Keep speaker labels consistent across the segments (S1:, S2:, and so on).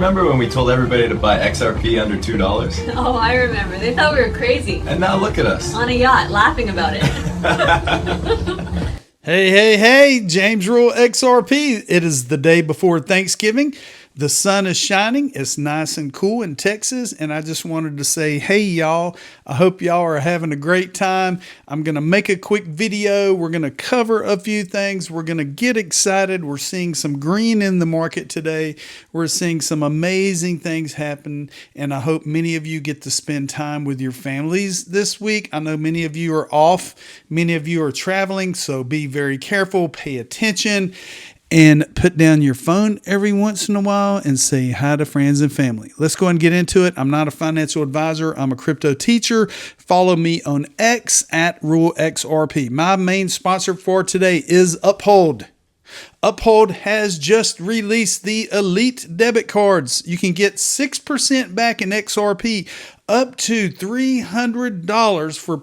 S1: remember when we told everybody to buy XRP under $2?
S2: Oh, I remember. They thought we were crazy.
S1: And now look at us.
S2: On a yacht, laughing about it.
S3: Hey, James Rule XRP. It is the day before Thanksgiving. The sun is shining. It's nice and cool in Texas. And I just wanted to say, hey, y'all, I hope y'all are having a great time. I'm going to make a quick video. We're going to cover a few things. We're going to get excited. We're seeing some green in the market today. We're seeing some amazing things happen. And I hope many of you get to spend time with your families this week. I know many of you are off. Many of you are traveling. So be very careful. Pay attention. And put down your phone every once in a while and say hi to friends and family. Let's go and get into it. I'm not a financial advisor. I'm a crypto teacher. Follow me on X at RuleXRP. My main sponsor for today is Uphold. Uphold has just released the Elite Debit Cards. You can get 6% back in XRP, up to $300 for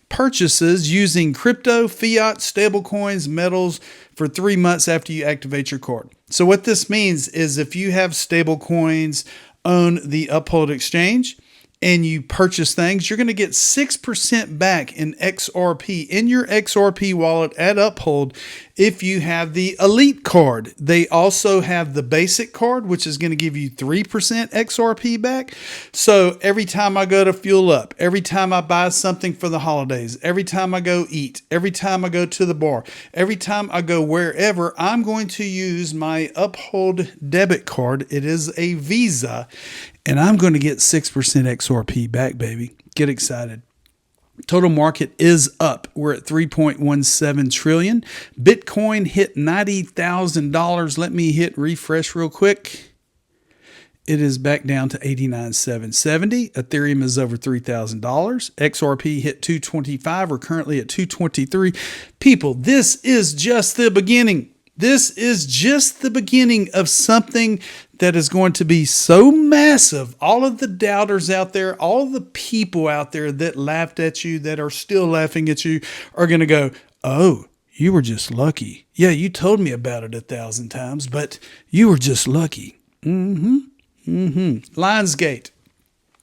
S3: purchases using crypto, fiat, stablecoins, metals for 3 months after you activate your card. So what this means is if you have stablecoins on the Uphold exchange and you purchase things, you're going to get 6% back in XRP in your XRP wallet at Uphold if you have the Elite card. They also have the basic card, which is going to give you 3% XRP back. So every time I go to fuel up, every time I buy something for the holidays, every time I go eat, every time I go to the bar, every time I go wherever, I'm going to use my Uphold debit card. It is a Visa, and I'm going to get 6% XRP back, baby. Get excited. Total market is up. We're at 3.17 trillion. Bitcoin hit $90,000. Let me hit refresh real quick. It is back down to 89,770. Ethereum is over $3,000. XRP hit 225. We're currently at 223. People, this is just the beginning. This is just the beginning of something that is going to be so massive. All of the doubters out there, all of the people out there that laughed at you, that are still laughing at you, are going to go, oh, you were just lucky. Yeah, you told me about it 1,000 times, but you were just lucky. Lionsgate.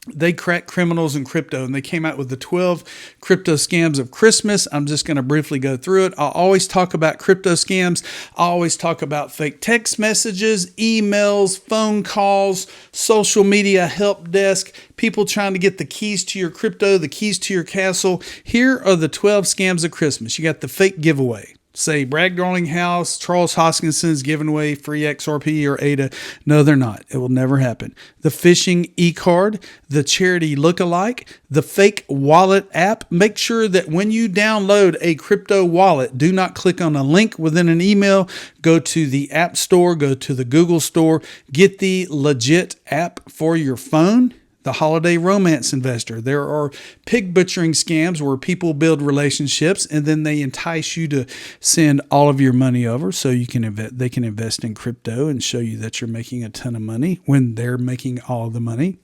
S3: They crack criminals in crypto, and they came out with the 12 crypto scams of Christmas. I'm just going to briefly go through it. I'll always talk about crypto scams. I always talk about fake text messages, emails, phone calls, social media help desk, people trying to get the keys to your crypto, the keys to your castle. Here are the 12 scams of Christmas. You got the fake giveaway. Say Bragg Darlinghouse, Charles Hoskinson's giving away free XRP or ADA. No, they're not. It will never happen. The phishing e-card, the charity lookalike, the fake wallet app. Make sure that when you download a crypto wallet, do not click on a link within an email. Go to the App Store, go to the Google Store, get the legit app for your phone. The holiday romance investor. There are pig butchering scams where people build relationships and then they entice you to send all of your money over so you can they can invest in crypto and show you that you're making a ton of money when they're making all the money.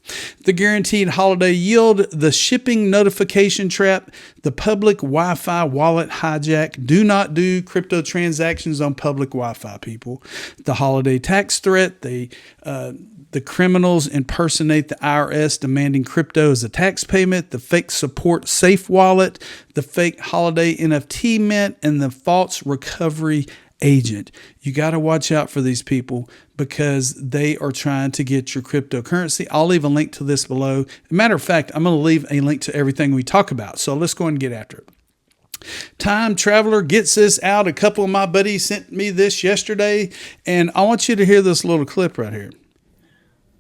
S3: The guaranteed holiday yield, the shipping notification trap, the public Wi-Fi wallet hijack. Do not do crypto transactions on public Wi-Fi, people. The holiday tax threat, the criminals impersonate the IRS demanding crypto as a tax payment, the fake support safe wallet, the fake holiday NFT mint, and the false recovery agent. You got to watch out for these people because they are trying to get your cryptocurrency. I'll leave a link to this below. As a matter of fact, I'm going to leave a link to everything we talk about. So let's go and get after it. Time Traveler gets this out. A couple of my buddies sent me this yesterday, and I want you to hear this little clip right here.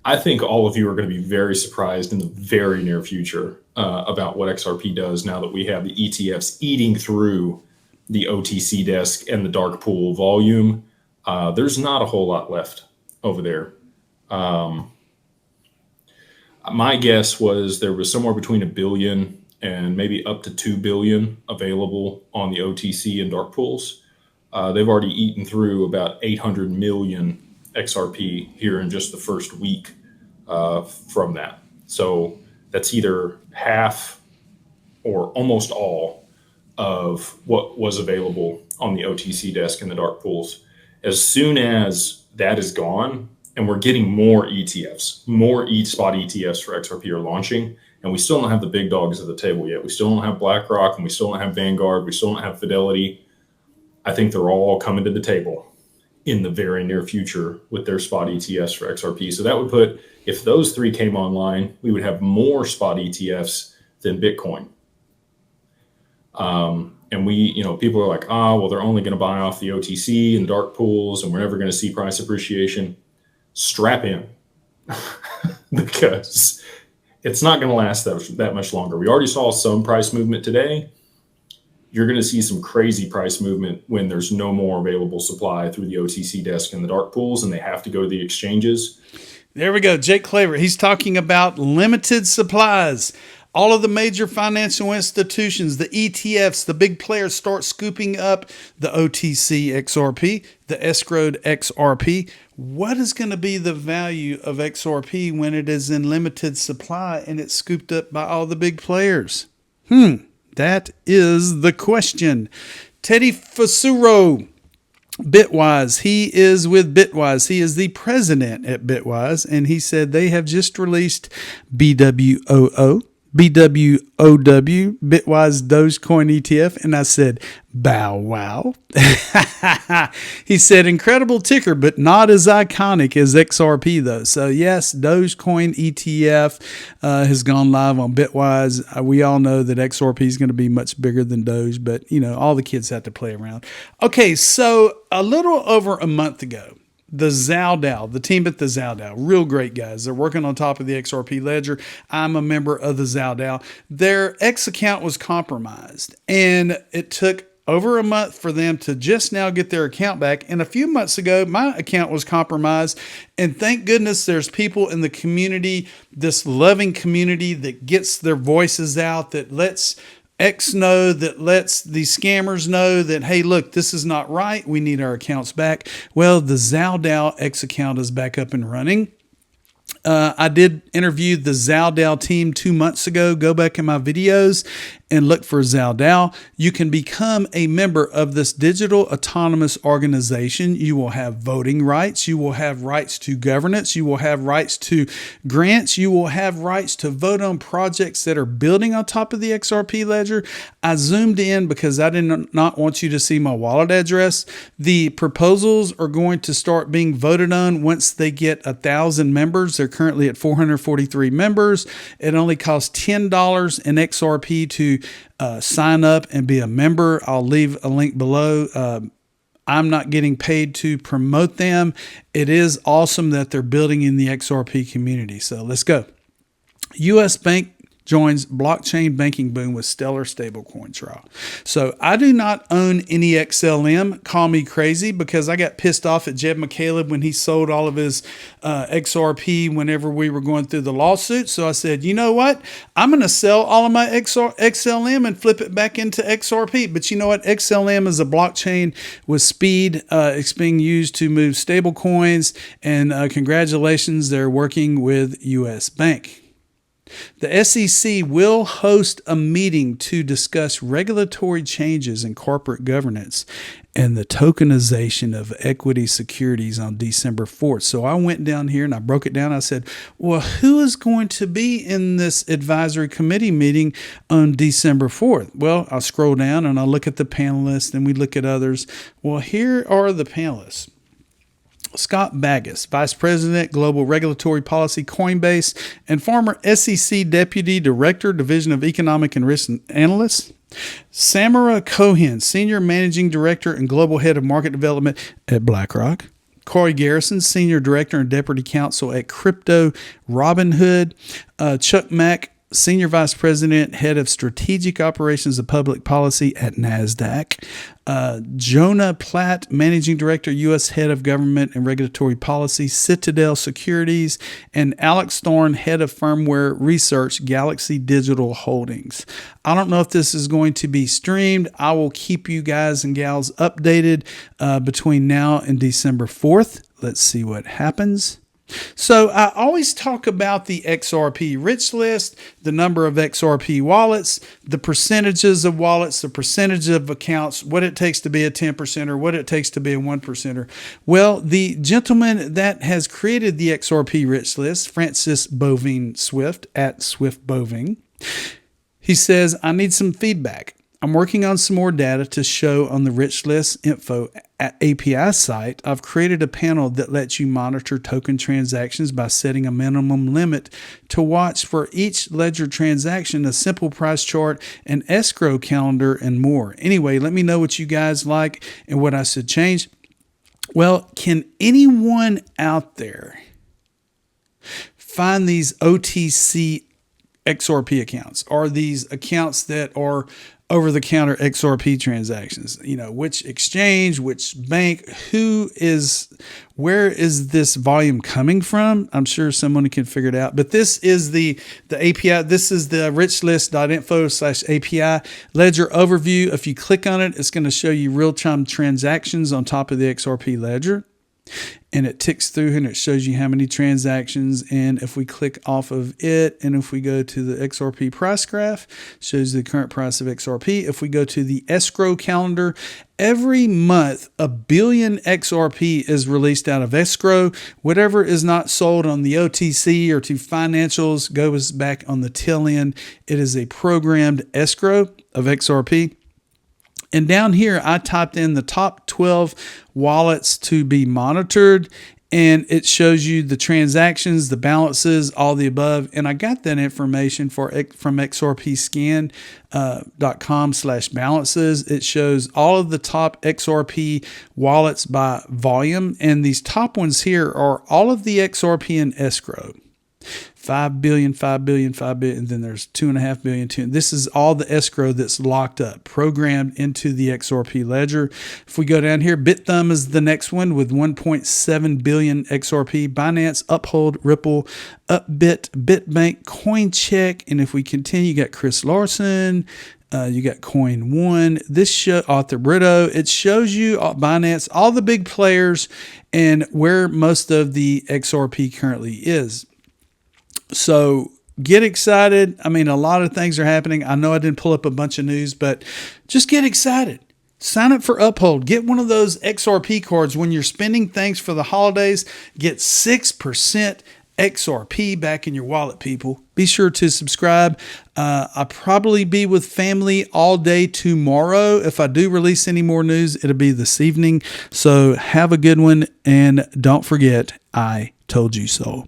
S4: I think all of you are going to be very surprised in the very near future about what XRP does now that we have the ETFs eating through the OTC desk and the dark pool volume. There's not a whole lot left over there. My guess was there was somewhere between 1 billion and maybe up to 2 billion available on the OTC and dark pools. They've already eaten through about 800 million XRP here in just the first week from that. So that's either half or almost all of what was available on the OTC desk in the dark pools. As soon as that is gone and we're getting more ETFs, more spot ETFs for XRP are launching. And we still don't have the big dogs at the table yet. We still don't have BlackRock, and we still don't have Vanguard. We still don't have Fidelity. I think they're all coming to the table in the very near future with their spot ETFs for XRP. So that would put, if those three came online, we would have more spot ETFs than Bitcoin. And people are like, well, they're only going to buy off the OTC and dark pools, and we're never going to see price appreciation. Strap in, because it's not going to last that much longer. We already saw some price movement today. You're going to see some crazy price movement when there's no more available supply through the OTC desk and the dark pools, and they have to go to the exchanges.
S3: There we go. Jake Claver. He's talking about limited supplies. All of the major financial institutions, the ETFs, the big players start scooping up the OTC XRP, the escrowed XRP. What is going to be the value of XRP when it is in limited supply and it's scooped up by all the big players? That is the question. Teddy Fasuro, Bitwise. He is with Bitwise. He is the president at Bitwise, and he said they have just released BWOW, Bitwise Dogecoin ETF. And I said, bow wow. He said, incredible ticker, but not as iconic as XRP though. So yes, Dogecoin ETF has gone live on Bitwise. We all know that XRP is going to be much bigger than Doge, but all the kids have to play around. Okay, so a little over a month ago, the XAO, the team at the XAO, real great guys. They're working on top of the XRP ledger. I'm a member of the XAO. Their X account was compromised, and it took over a month for them to just now get their account back. And a few months ago, my account was compromised. And thank goodness there's people in the community, this loving community that gets their voices out, that lets X know, that lets the scammers know that, hey, look, this is not right. We need our accounts back. Well, the XAO X account is back up and running. I did interview the XAO team 2 months ago. Go back in my videos and look for XAO. You can become a member of this digital autonomous organization. You will have voting rights. You will have rights to governance. You will have rights to grants. You will have rights to vote on projects that are building on top of the XRP ledger. I zoomed in because I did not want you to see my wallet address. The proposals are going to start being voted on once they get 1,000 members. They're currently at 443 members. It only costs $10 in XRP to sign up and be a member. I'll leave a link below. I'm not getting paid to promote them. It is awesome that they're building in the XRP community. So let's go. U.S. Bank joins blockchain banking boom with stellar stablecoin trial. So I do not own any XLM. Call me crazy, because I got pissed off at Jeb McCaleb when he sold all of his XRP whenever we were going through the lawsuit. So I said, you know what? I'm going to sell all of my XLM and flip it back into XRP. But you know what? XLM is a blockchain with speed. It's being used to move stable coins. And congratulations, they're working with US Bank. The SEC will host a meeting to discuss regulatory changes in corporate governance and the tokenization of equity securities on December 4th. So I went down here and I broke it down. I said, well, who is going to be in this advisory committee meeting on December 4th? Well, I'll scroll down and I'll look at the panelists and we look at others. Well, here are the panelists. Scott Baggas, Vice President, Global Regulatory Policy, Coinbase, and former SEC Deputy Director, Division of Economic and Risk Analyst. Samara Cohen, Senior Managing Director and Global Head of Market Development at BlackRock. Corey Garrison, Senior Director and Deputy Counsel at Crypto Robinhood. Chuck Mack, Senior Vice President, Head of Strategic Operations and Public Policy at NASDAQ. Jonah Platt, Managing Director, U.S. Head of Government and Regulatory Policy, Citadel Securities. And Alex Thorne, Head of Firmware Research, Galaxy Digital Holdings. I don't know if this is going to be streamed. I will keep you guys and gals updated between now and December 4th. Let's see what happens. So I always talk about the XRP rich list, the number of XRP wallets, the percentages of wallets, the percentage of accounts, what it takes to be a 10%er, what it takes to be a 1%er. Well, the gentleman that has created the XRP rich list, Francis Boving Swift at Swift Boving, he says, I need some feedback. I'm working on some more data to show on the rich list info API site. I've created a panel that lets you monitor token transactions by setting a minimum limit to watch for each ledger transaction, a simple price chart, an escrow calendar, and more. Anyway, let me know what you guys like and what I should change. Well, can anyone out there find these OTC XRP accounts, or these accounts that are over-the-counter XRP transactions? You know, which exchange, which bank, where is this volume coming from? I'm sure someone can figure it out. But this is the API. This is the richlist.info/API ledger overview. If you click on it, it's going to show you real-time transactions on top of the XRP ledger. And it ticks through and it shows you how many transactions. And if we click off of it, and if we go to the XRP price graph, shows the current price of XRP. If we go to the escrow calendar, every month, 1 billion XRP is released out of escrow. Whatever is not sold on the OTC or to financials goes back on the tail end. It is a programmed escrow of XRP. And down here, I typed in the top 12 wallets to be monitored, and it shows you the transactions, the balances, all the above. And I got that information from xrpscan.com/balances. It shows all of the top XRP wallets by volume. And these top ones here are all of the XRP in escrow. 5 billion, 5 billion, 5 billion, and then there's 2.5 billion. This is all the escrow that's locked up, programmed into the XRP ledger. If we go down here, BitThumb is the next one with 1.7 billion XRP. Binance, Uphold, Ripple, Upbit, Bitbank, CoinCheck, and if we continue, you got Chris Larson. You got Coin One. This show Author Brito. It shows you Binance, all the big players, and where most of the XRP currently is. So get excited. I mean, a lot of things are happening. I know I didn't pull up a bunch of news, but just get excited. Sign up for Uphold. Get one of those XRP cards when you're spending things for the holidays. Get 6% XRP back in your wallet, people. Be sure to subscribe. I'll probably be with family all day tomorrow. If I do release any more news, it'll be this evening. So have a good one. And don't forget, I told you so.